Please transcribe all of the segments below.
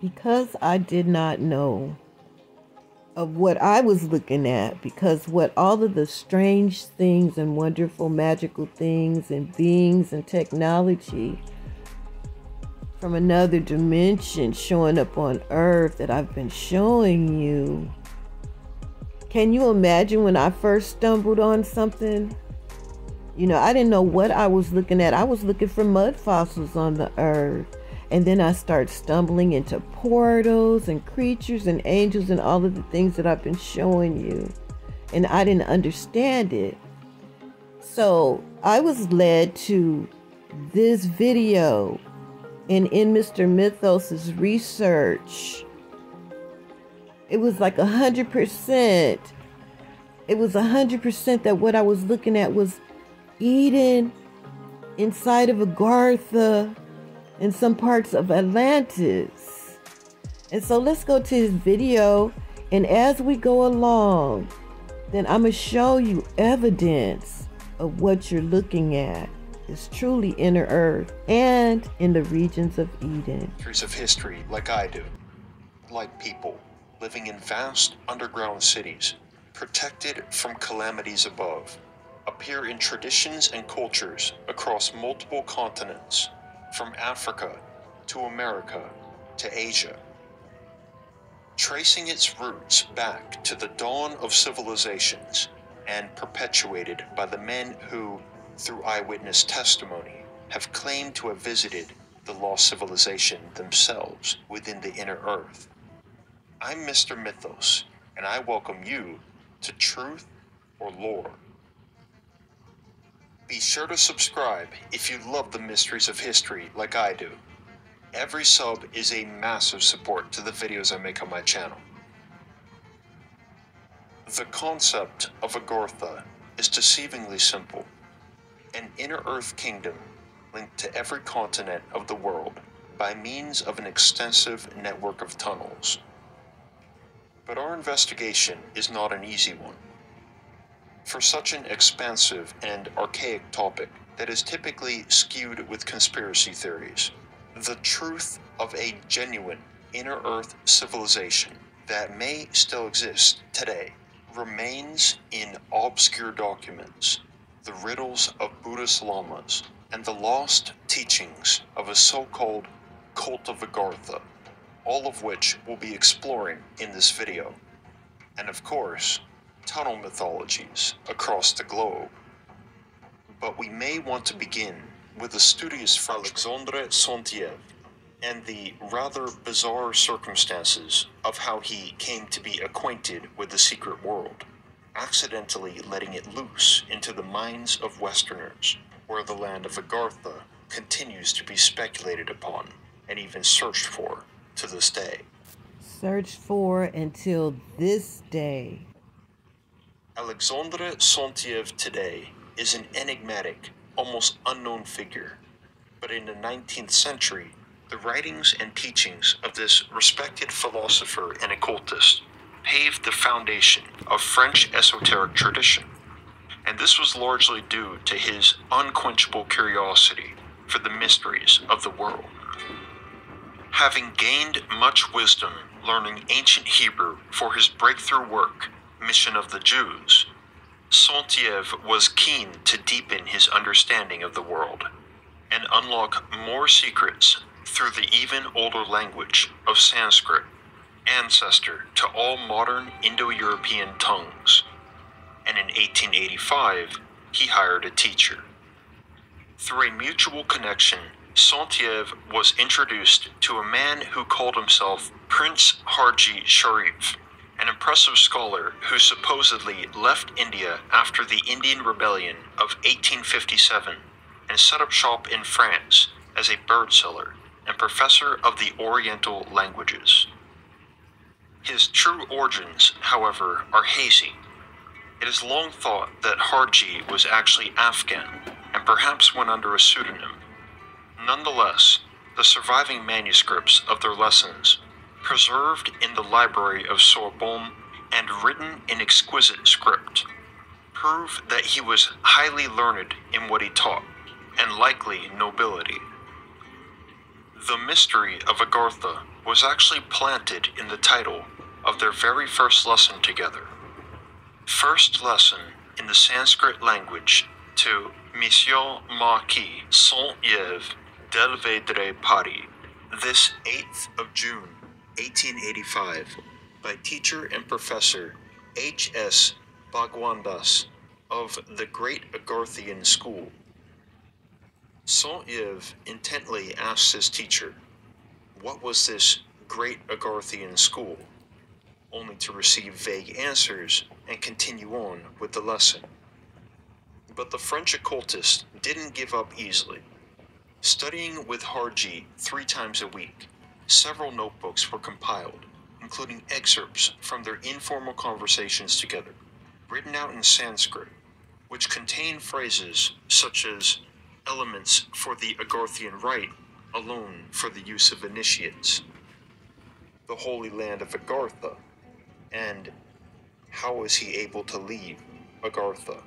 because I did not know of what I was looking at, because what all of the strange things and wonderful magical things and beings and technology from another dimension showing up on earth that I've been showing you. Can you imagine when I first stumbled on something? You know, I didn't know what I was looking at. I was looking for mud fossils on the earth. And then I start stumbling into portals and creatures and angels and all of the things that I've been showing you. And I didn't understand it. So I was led to this video. And in Mr. Mythos's research, it was like 100%. It was 100% that what I was looking at was Eden inside of Agartha in some parts of Atlantis. And so let's go to his video, and as we go along, then I'm going to show you evidence of what you're looking at is truly inner earth and in the regions of Eden. Years of history like I do, like people living in vast underground cities, protected from calamities above, appear in traditions and cultures across multiple continents, from Africa to America to Asia, tracing its roots back to the dawn of civilizations and perpetuated by the men who, through eyewitness testimony, have claimed to have visited the lost civilization themselves within the inner earth. I'm Mr. Mythos, and I welcome you to Truth or Lore. Be sure to subscribe if you love the mysteries of history like I do. Every sub is a massive support to the videos I make on my channel. The concept of Agartha is deceivingly simple. An inner earth kingdom linked to every continent of the world by means of an extensive network of tunnels. But our investigation is not an easy one. For such an expansive and archaic topic that is typically skewed with conspiracy theories, the truth of a genuine inner earth civilization that may still exist today remains in obscure documents, the riddles of Buddhist lamas, and the lost teachings of a so-called cult of Agartha, all of which we'll be exploring in this video. And of course, tunnel mythologies across the globe. But we may want to begin with the studious Alexandre Sontiev and the rather bizarre circumstances of how he came to be acquainted with the secret world, accidentally letting it loose into the minds of Westerners, where the land of Agartha continues to be speculated upon and even searched for to this day. Searched for until this day. Alexandre Sontiev today is an enigmatic, almost unknown figure, but in the 19th century, the writings and teachings of this respected philosopher and occultist paved the foundation of French esoteric tradition, and this was largely due to his unquenchable curiosity for the mysteries of the world. Having gained much wisdom learning ancient Hebrew for his breakthrough work, Mission of the Jews, Sontiev was keen to deepen his understanding of the world and unlock more secrets through the even older language of Sanskrit, ancestor to all modern Indo-European tongues. And in 1885, he hired a teacher. Through a mutual connection, Sontiev was introduced to a man who called himself Prince Harji Sharif, an impressive scholar who supposedly left India after the Indian Rebellion of 1857 and set up shop in France as a bird seller and professor of the Oriental languages. His true origins, however, are hazy. It is long thought that Harji was actually Afghan and perhaps went under a pseudonym. Nonetheless, the surviving manuscripts of their lessons, preserved in the library of Sorbonne and written in exquisite script, prove that he was highly learned in what he taught, and likely nobility. The mystery of Agartha was actually planted in the title of their very first lesson together. First lesson in the Sanskrit language to Mission Marquis Saint-Yves d'Elvedre Paris, this 8th of June, 1885, by teacher and professor H.S. Bhagwandas of the Great Agarthian School. Saint-Yves intently asked his teacher, what was this Great Agarthian School? Only to receive vague answers and continue on with the lesson. But the French occultist didn't give up easily. Studying with Harji 3 times a week, several notebooks were compiled, including excerpts from their informal conversations together, written out in Sanskrit, which contain phrases such as elements for the Agarthian rite alone for the use of initiates, the holy land of Agartha, and how was he able to leave Agartha?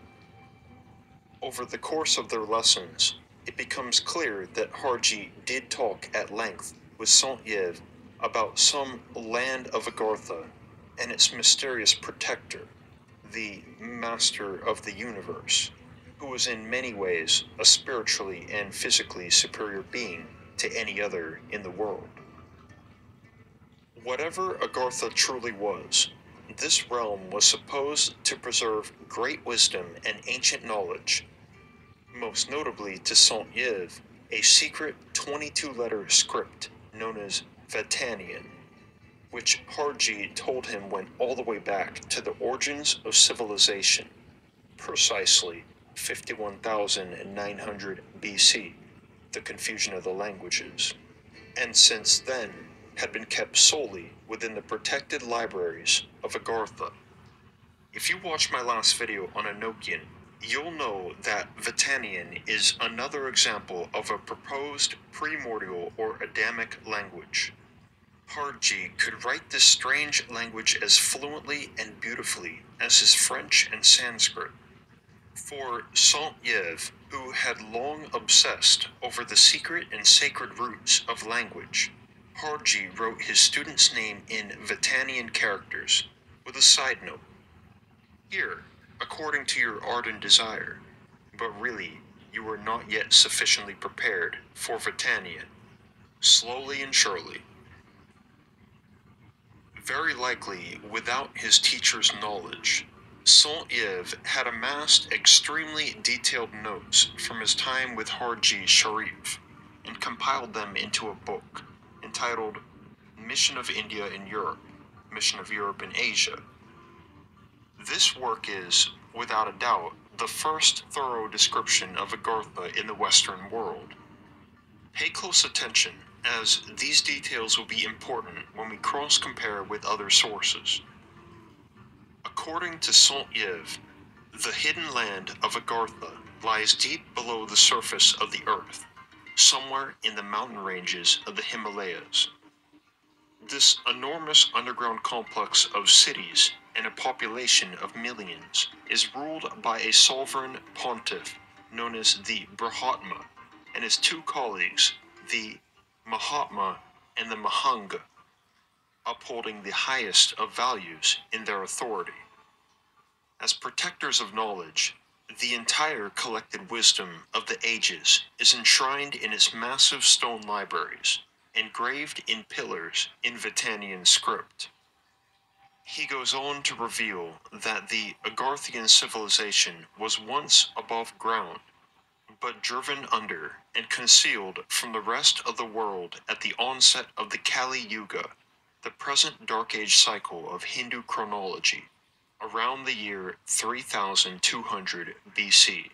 Over the course of their lessons, it becomes clear that Harji did talk at length with Saint-Yves about some land of Agartha and its mysterious protector, the master of the universe, who was in many ways a spiritually and physically superior being to any other in the world. Whatever Agartha truly was, this realm was supposed to preserve great wisdom and ancient knowledge, most notably to Saint-Yves, a secret 22-letter script known as Vatanian, which Harji told him went all the way back to the origins of civilization, precisely 51,900 BC, the confusion of the languages, and since then had been kept solely within the protected libraries of Agartha. If you watched my last video on Enochian, you'll know that Vatanian is another example of a proposed primordial or Adamic language. Harji could write this strange language as fluently and beautifully as his French and Sanskrit. For Saint-Yves, who had long obsessed over the secret and sacred roots of language, Harji wrote his student's name in Vatanian characters, with a side note. Here, according to your ardent desire, but really, you are not yet sufficiently prepared for Vatanian. Slowly and surely. Very likely, without his teacher's knowledge, Saint-Yves had amassed extremely detailed notes from his time with Harji Sharif and compiled them into a book entitled Mission of India in Europe, Mission of Europe in Asia. This work is, without a doubt, the first thorough description of Agartha in the Western world. Pay close attention, as these details will be important when we cross-compare with other sources. According to Saint-Yves, the hidden land of Agartha lies deep below the surface of the earth, somewhere in the mountain ranges of the Himalayas. This enormous underground complex of cities and a population of millions is ruled by a sovereign pontiff known as the Brahmatma and his 2 colleagues, the Mahatma and the Mahanga, upholding the highest of values in their authority. As protectors of knowledge, the entire collected wisdom of the ages is enshrined in its massive stone libraries, engraved in pillars in Vatanian script. He goes on to reveal that the Agarthian civilization was once above ground, but driven under and concealed from the rest of the world at the onset of the Kali Yuga, the present Dark Age cycle of Hindu chronology, around the year 3200 BC.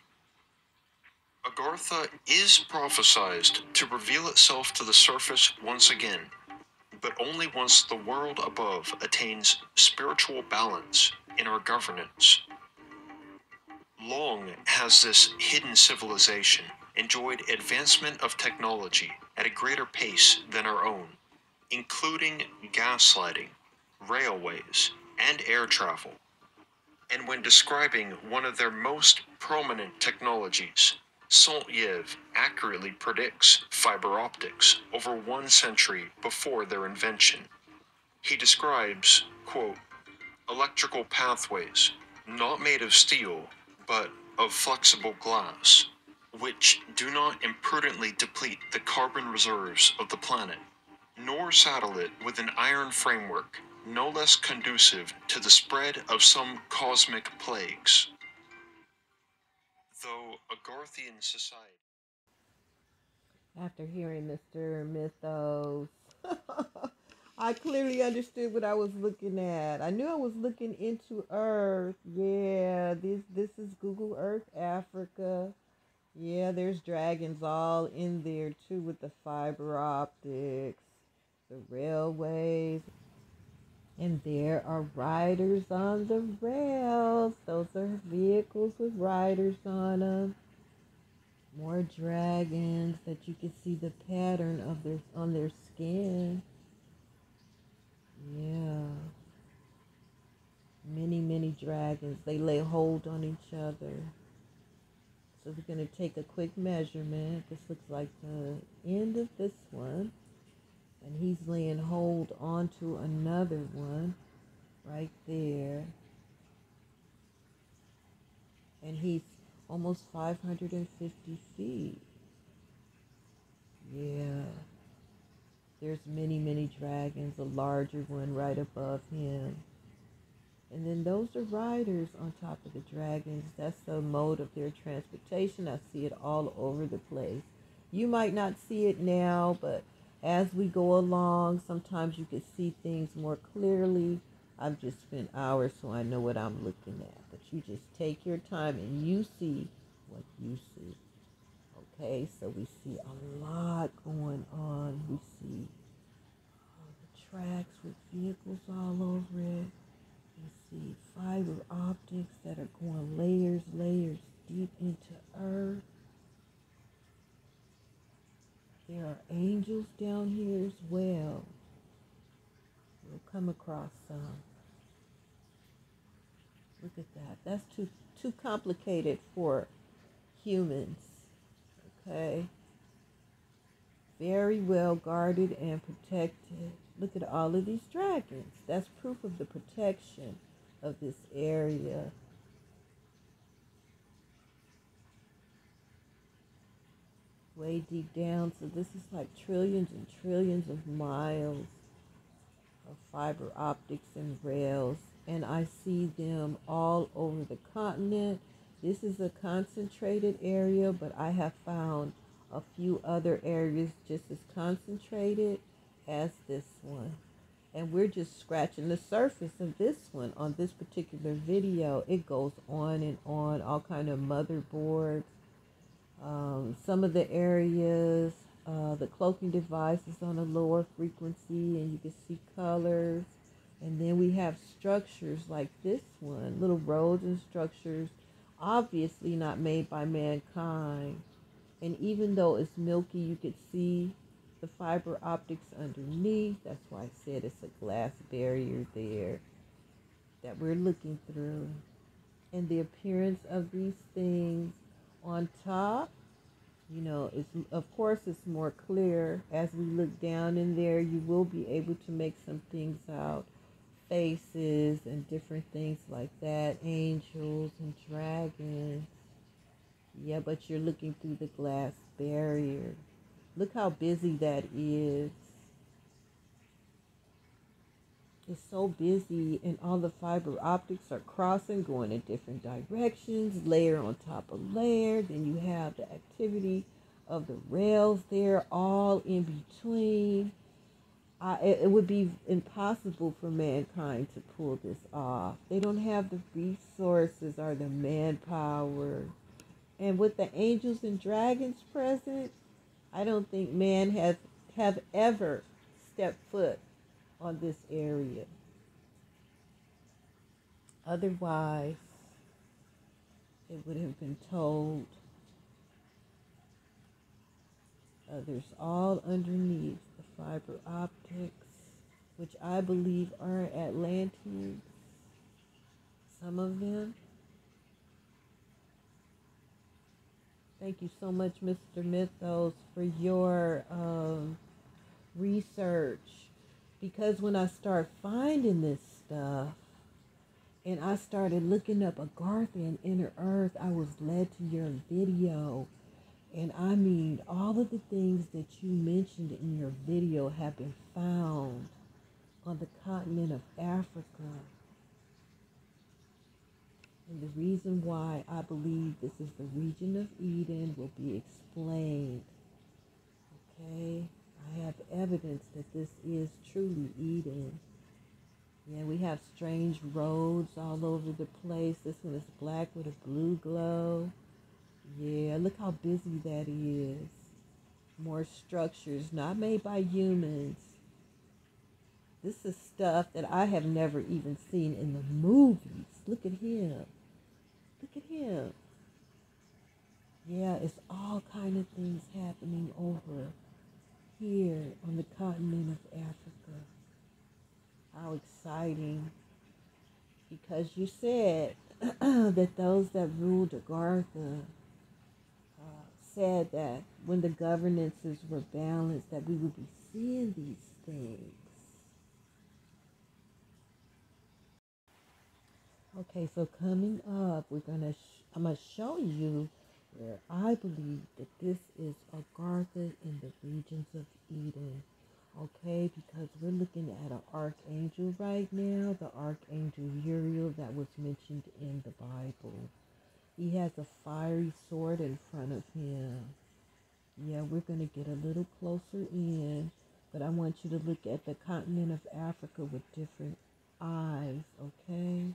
Agartha is prophesied to reveal itself to the surface once again, but only once the world above attains spiritual balance in our governance. Long has this hidden civilization enjoyed advancement of technology at a greater pace than our own, including gaslighting, railways, and air travel. And when describing one of their most prominent technologies, Saltyev accurately predicts fiber optics over 1 century before their invention. He describes, quote, electrical pathways, not made of steel, but of flexible glass, which do not imprudently deplete the carbon reserves of the planet, nor saddle it with an iron framework, no less conducive to the spread of some cosmic plagues. Though Agarthian society. After hearing Mr. Mythos, I clearly understood what I was looking at. I knew I was looking into Earth. Yeah, this is Google Earth Africa. Yeah, there's dragons all in there too with the fiber optics, the railways. And there are riders on the rails. Those are vehicles with riders on them. More dragons that you can see the pattern of their on their skin. Yeah. Many dragons. They lay hold on each other. So we're going to take a quick measurement. This looks like the end of this one. And he's laying hold onto another one right there. And he's almost 550 feet. Yeah. There's many dragons, a larger one right above him. And then those are riders on top of the dragons. That's the mode of their transportation. I see it all over the place. You might not see it now, but as we go along, sometimes you can see things more clearly. I've just spent hours, so I know what I'm looking at. But you just take your time and you see what you see. Okay, so we see a lot going on. We see the tracks with vehicles all over it. We see fiber optics that are going layers deep into Earth. There are angels down here as well. We'll come across some. Look at that. That's too complicated for humans. Okay. Very well guarded and protected. Look at all of these dragons. That's proof of the protection of this area. Way deep down. So this is like trillions and trillions of miles of fiber optics and rails. And I see them all over the continent. This is a concentrated area, but I have found a few other areas just as concentrated as this one. And we're just scratching the surface of this one on this particular video. It goes on and on, all kind of motherboards. Some of the areas, the cloaking device is on a lower frequency and you can see colors. And then we have structures like this one, little roads and structures, obviously not made by mankind. And even though it's milky, you could see the fiber optics underneath. That's why I said it's a glass barrier there that we're looking through. And the appearance of these things on top, you know, of course it's more clear. As we look down in there, you will be able to make some things out. Faces and different things like that. Angels and dragons. Yeah, but you're looking through the glass barrier. Look how busy that is. It's so busy, and all the fiber optics are crossing, going in different directions, layer on top of layer. Then you have the activity of the rails there, all in between. It would be impossible for mankind to pull this off. They don't have the resources or the manpower. And with the angels and dragons present, I don't think man have ever stepped foot on this area. Otherwise, it would have been told. There's all underneath the fiber optics, which I believe are Atlanteans. Some of them. Thank you so much, Mr. Mythos, for your research. Because when I start finding this stuff and I started looking up Agartha and Inner Earth, I was led to your video. And I mean, all of the things that you mentioned in your video have been found on the continent of Africa. And the reason why I believe this is the region of Eden will be explained. Okay? I have evidence that this is truly Eden. Yeah, we have strange roads all over the place. This one is black with a blue glow. Yeah, look how busy that is. More structures not made by humans. This is stuff that I have never even seen in the movies. Look at him. Look at him. Yeah, it's all kind of things happening over here on the continent of Africa. How exciting. Because you said that those that ruled Agartha said that when the governances were balanced, that we would be seeing these things. Okay, so coming up, I'm gonna show you where I believe that this is Agartha in the regions of Eden. Okay, because we're looking at an archangel right now, the archangel Uriel that was mentioned in the Bible. He has a fiery sword in front of him. Yeah, we're going to get a little closer in, but I want you to look at the continent of Africa with different eyes, okay?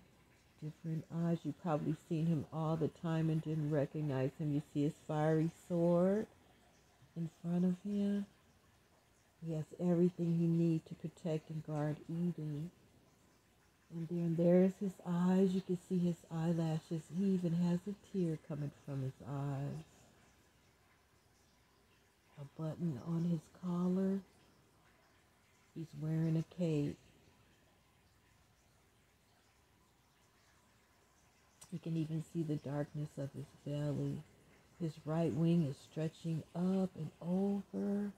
Different eyes. You've probably seen him all the time and didn't recognize him. You see his fiery sword in front of him. He has everything he needs to protect and guard Eden. And then there's his eyes. You can see his eyelashes. He even has a tear coming from his eyes. A button on his collar. He's wearing a cape. You can even see the darkness of his belly. His right wing is stretching up and over.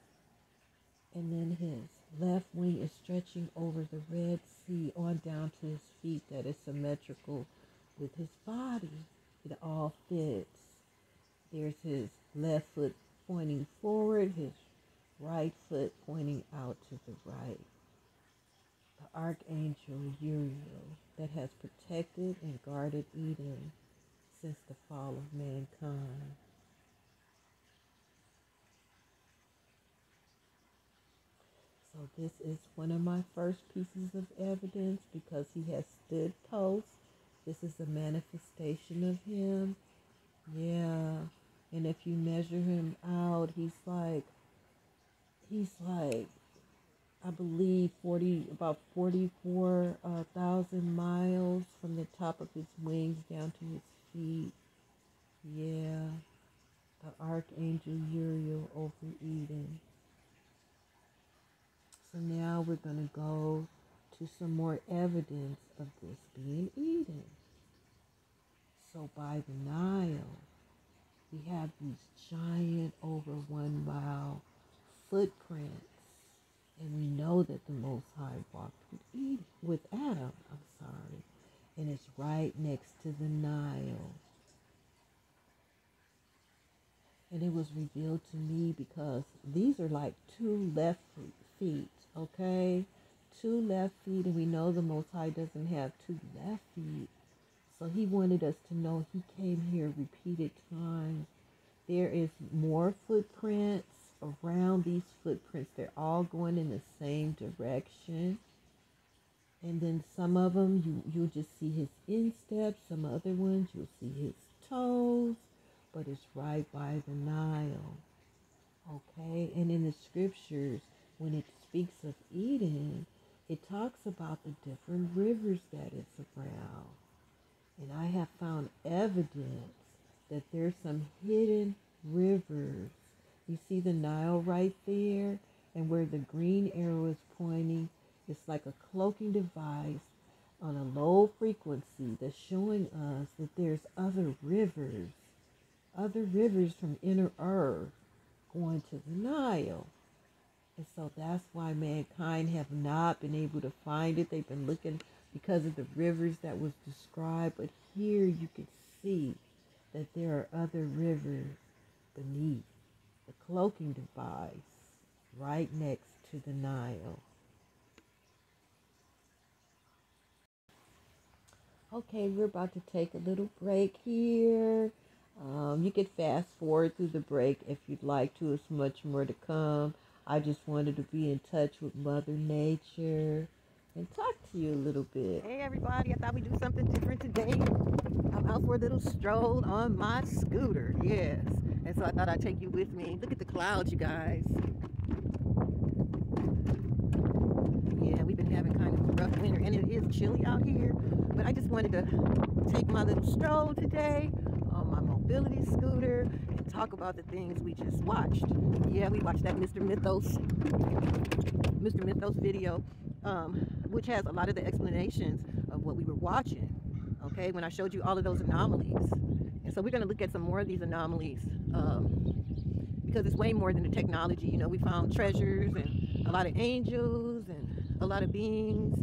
And then his left wing is stretching over the Red Sea on down to his feet that is symmetrical with his body. It all fits. There's his left foot pointing forward, his right foot pointing out to the right. The Archangel Uriel that has protected and guarded Eden since the fall of mankind. So this is one of my first pieces of evidence because he has stood post. This is a manifestation of him. Yeah. And if you measure him out, he's like, I believe about 44,000 miles from the top of his wings down to his feet. Yeah. The Archangel Uriel over Eden. So now we're going to go to some more evidence of this being Eden. So by the Nile, we have these giant over 1 mile footprints. And we know that the Most High walked with Adam, and it's right next to the Nile. And it was revealed to me because these are like 2 left feet, okay? 2 left feet, and we know the Most High doesn't have 2 left feet. So he wanted us to know he came here repeated times. There is more footprints around these footprints. They're all going in the same direction. And then some of them, you'll just see his insteps. Some other ones, you'll see his toes. But it's right by the Nile. Okay? And in the scriptures, when it speaks of Eden, it talks about the different rivers that it's around. And I have found evidence that there's some hidden rivers. You see the Nile right there? And where the green arrow is pointing, it's like a cloaking device on a low frequency that's showing us that there's other rivers other rivers from inner earth going to the Nile. And so that's why mankind have not been able to find it. They've been looking because of the rivers that was described. But here you can see that there are other rivers beneath the cloaking device right next to the Nile. Okay, we're about to take a little break here. You can fast forward through the break if you'd like to. It's much more to come. I just wanted to be in touch with Mother Nature and talk to you a little bit. Hey everybody, I thought we'd do something different today. I'm out for a little stroll on my scooter, yes. And so I thought I'd take you with me. Look at the clouds, you guys. Yeah, we've been having kind of a rough winter, and it is chilly out here. But I just wanted to take my little stroll today on my mobility scooter and talk about the things we just watched. Yeah, we watched that Mr. Mythos video, which has a lot of the explanations of what we were watching. Okay, when I showed you all of those anomalies. And so we're going to look at some more of these anomalies because it's way more than the technology. You know, we found treasures and a lot of angels and a lot of beings,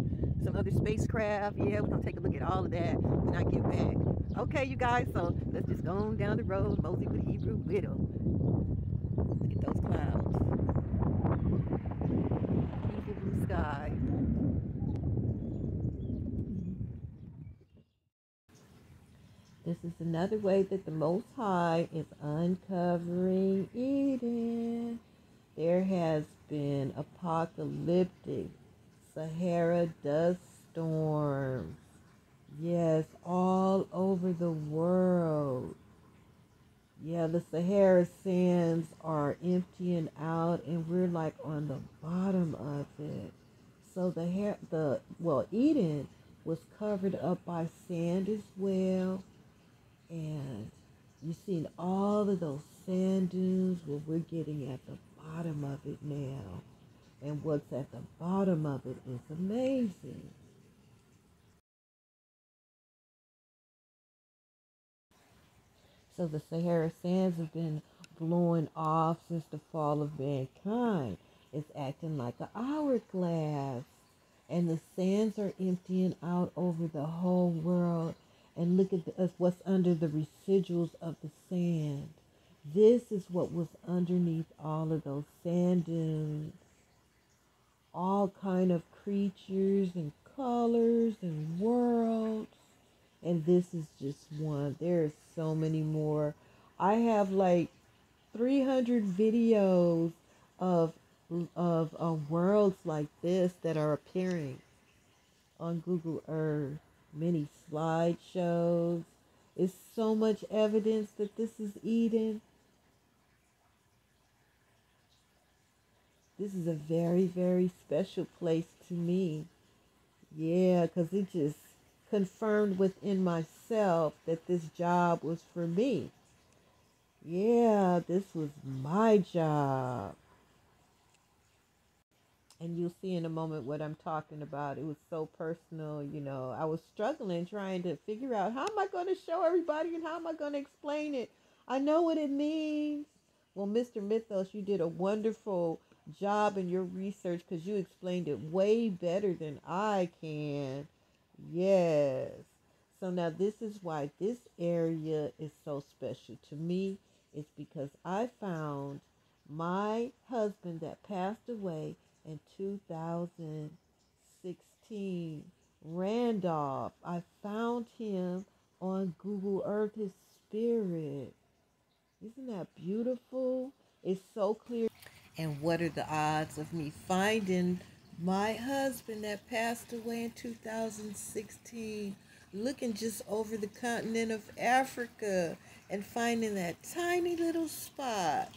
some other spacecraft. Yeah, we're going to take a look at all of that when I get back. Okay, you guys, so let's just go on down the road, mosey with the Hebrew widow. Look at those clouds. Beautiful blue sky. This is another way that the Most High is uncovering Eden. There has been apocalyptic Sahara dust storms. Yes, all over the world. Yeah, the Sahara sands are emptying out, and we're like on the bottom of it. So Eden was covered up by sand as well. And you've seen all of those sand dunes. Well, we're getting at the bottom of it now. And what's at the bottom of it is amazing. So the Sahara sands have been blowing off since the fall of mankind. It's acting like an hourglass. And the sands are emptying out over the whole world. And look at what's under the residuals of the sand. This is what was underneath all of those sand dunes. All kind of creatures and colors and worlds. And this is just one. There's so many more. I have like 300 videos of worlds like this that are appearing on Google Earth. Many slideshows. It's so much evidence that this is Eden. This is a very, very special place to me. Yeah, because it just confirmed within myself that this job was for me. Yeah, this was my job. And you'll see in a moment what I'm talking about. It was so personal, you know. I was struggling trying to figure out how am I going to show everybody and how am I going to explain it. I know what it means. Well, Mr. Mythos, you did a wonderful job in your research because you explained it way better than I can. Yes. So now this is why this area is so special to me. It's because I found my husband that passed away in 2016, Randolph. I found him on Google Earth, his spirit. Isn't that beautiful? It's so clear. And what are the odds of me finding my husband that passed away in 2016, looking just over the continent of Africa and finding that tiny little spot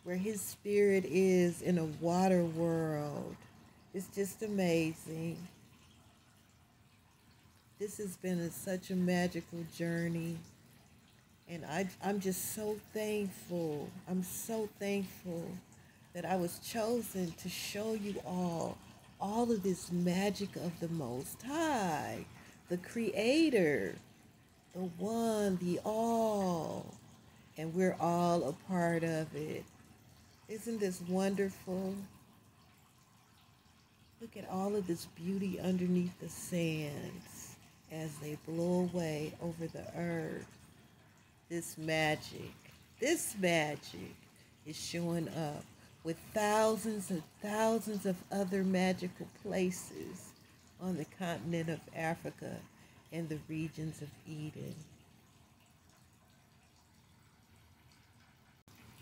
where his spirit is in a water world? It's just amazing. This has been such a magical journey. And I'm just so thankful. I'm so thankful that I was chosen to show you all of this magic of the Most High, the Creator, the One, the All. and we're all a part of it. Isn't this wonderful? Look at all of this beauty underneath the sands as they blow away over the earth. This magic is showing up with thousands and thousands of other magical places on the continent of Africa and the regions of Eden.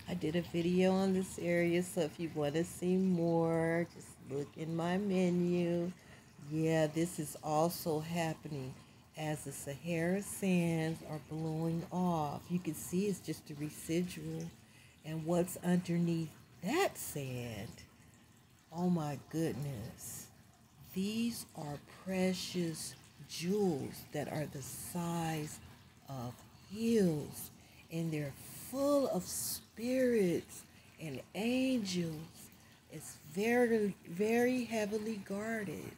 I did a video on this area, so if you want to see more, just look in my menu. Yeah, this is also happening as the Sahara sands are blowing off. You can see it's just a residual. And what's underneath that sand? Oh my goodness. These are precious jewels that are the size of hills, and they're full of spirits and angels. It's very, very heavily guarded.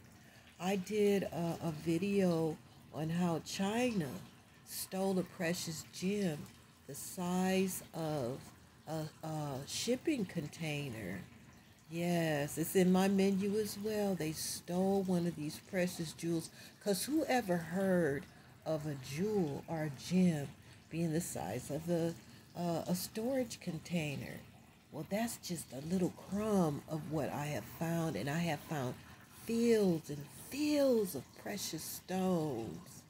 I did a video on how China stole a precious gem the size of a shipping container. Yes, it's in my menu as well. They stole one of these precious jewels. Because who ever heard of a jewel or a gem being the size of a storage container? Well, that's just a little crumb of what I have found. And I have found fields and fields of precious stones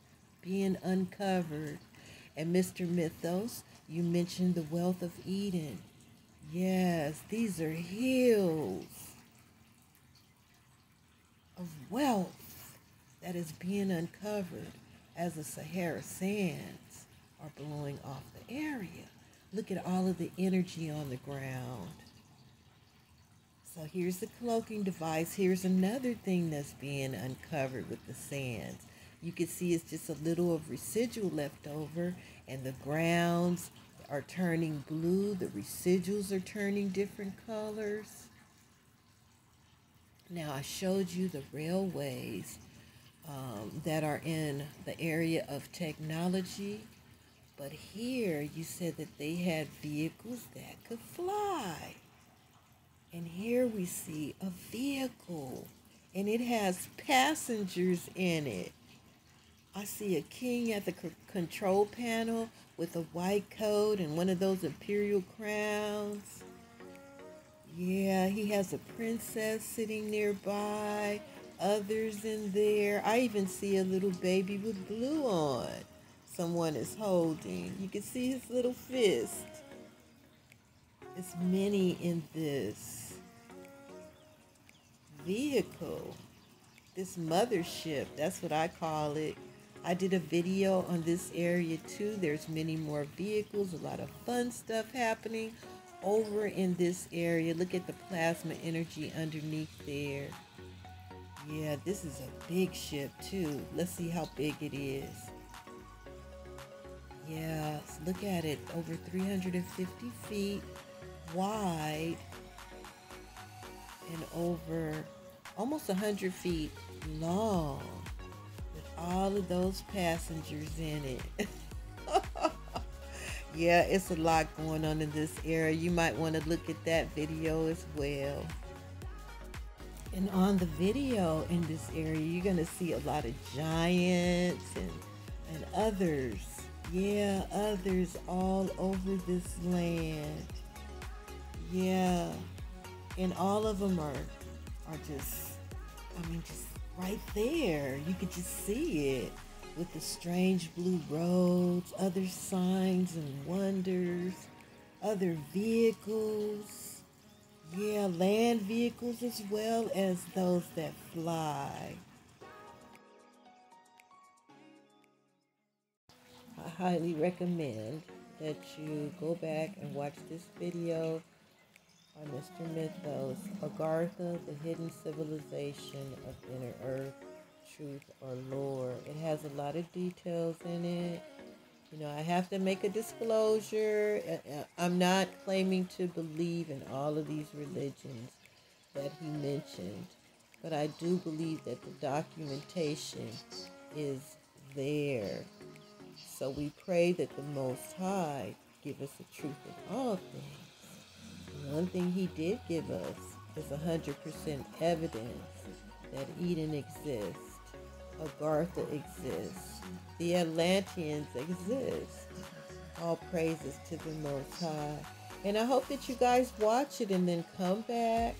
being uncovered. And Mr. Mythos, you mentioned the wealth of Eden. Yes, these are hills of wealth that is being uncovered as the Sahara sands are blowing off the area. Look at all of the energy on the ground. So here's the cloaking device. Here's another thing that's being uncovered with the sands. You can see it's just a little of residual left over, and the grounds are turning blue. The residuals are turning different colors. Now, I showed you the railways that are in the area of technology. But here, you said that they had vehicles that could fly. And here we see a vehicle, and it has passengers in it. I see a king at the control panel with a white coat and one of those imperial crowns. Yeah, he has a princess sitting nearby, others in there. I even see a little baby with blue on. Someone is holding. You can see his little fist. It's many in this vehicle, this mothership. That's what I call it. I did a video on this area too. There's many more vehicles, a lot of fun stuff happening over in this area. Look at the plasma energy underneath there. Yeah, this is a big ship too. Let's see how big it is. Yeah, look at it, over 350 feet wide and over almost 100 feet long, with all of those passengers in it. Yeah, it's a lot going on in this area. You might want to look at that video as well. And on the video in this area, you're going to see a lot of giants and others. Yeah, others all over this land. Yeah, and all of them are just, just right there. You could just see it with the strange blue roads, other signs and wonders, other vehicles. Yeah, land vehicles as well as those that fly. I highly recommend that you go back and watch this video on Mr. Mythos, Agartha, the Hidden Civilization of Inner Earth, Truth or Lore. It has a lot of details in it. You know, I have to make a disclosure. I'm not claiming to believe in all of these religions that he mentioned, but I do believe that the documentation is there. So we pray that the Most High give us the truth in all things. One thing he did give us is 100% evidence that Eden exists, Agartha exists, the Atlanteans exist. All praises to the Most High. And I hope that you guys watch it and then come back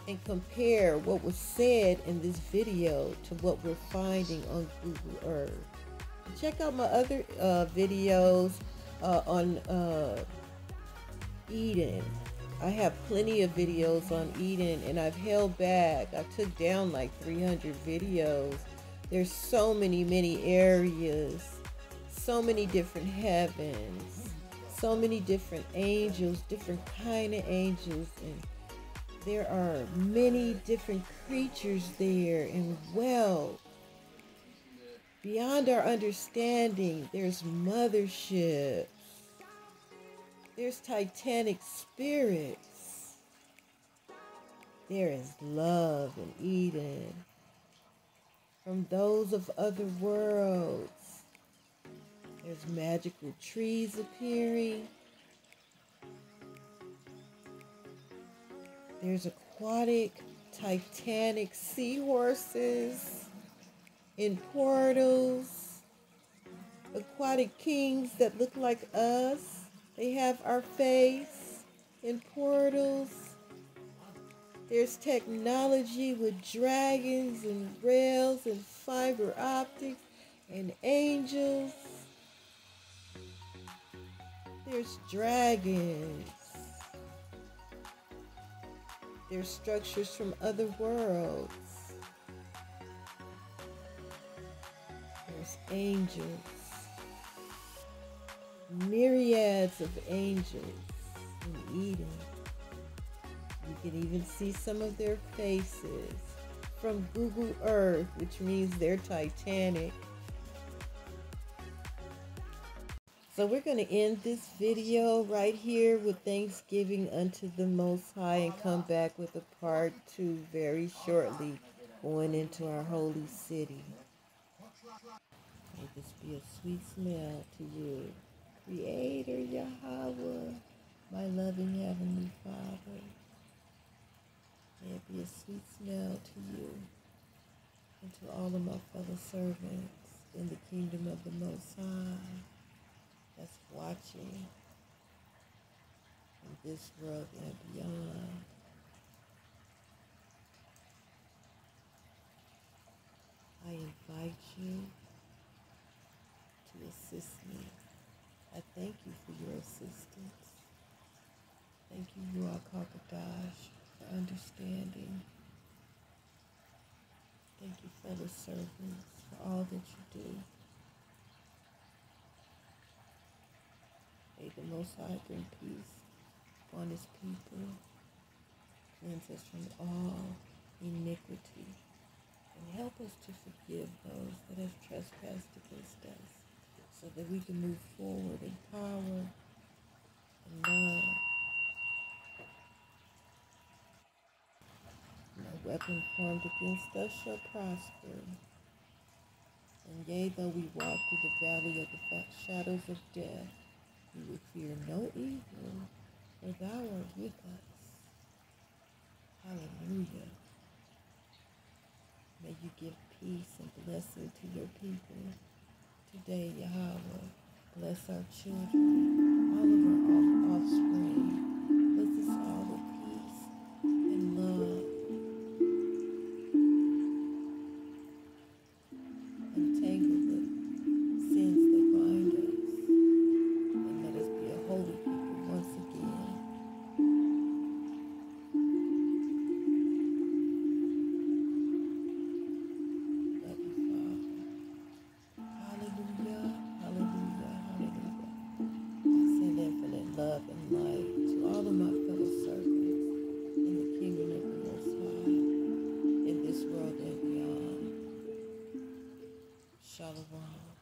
and compare what was said in this video to what we're finding on Google Earth. And check out my other videos on Eden. I have plenty of videos on Eden, and I've held back. I took down like 300 videos. There's so many areas, so many different heavens, so many different angels, different kind of angels, and there are many different creatures there, and well, beyond our understanding, there's motherships, there's titanic spirits, there is love in Eden from those of other worlds. There's magical trees appearing. There's aquatic, titanic seahorses in portals. Aquatic kings that look like us. They have our face in portals. There's technology with dragons and rails and fiber optics and angels. There's dragons. There's structures from other worlds. There's angels. Myriads of angels in Eden. You can even see some of their faces from Google Earth, which means they're titanic. So we're going to end this video right here with Thanksgiving unto the Most High and come back with a part 2 very shortly, going into our holy city. May this be a sweet smell to you, Creator Yahweh, my loving Heavenly Father. May it be a sweet smell to you and to all of my fellow servants in the kingdom of the Most High that's watching in this world and beyond. I invite you to assist me. I thank you for your assistance. Thank you, Ruach HaKodesh, for understanding. Thank you, fellow servants, for all that you do. May the Most High bring peace upon His people, cleanse us from all iniquity, and help us to forgive those that have trespassed against us, so that we can move forward in power and love. No weapon formed against us shall prosper. And yea, though we walk through the valley of the shadows of death, we will fear no evil, for thou art with us. Hallelujah. May you give peace and blessing to your people today, Yahweh. Bless our children, all of our offspring. Bless us all with peace and love. Untangle the sins that bind us, and let us be a holy people once again. Love you, Father. Hallelujah, hallelujah, hallelujah. I send infinite love and light to all of my fellow servants in the kingdom of the Most High, in this world and beyond. Shalom.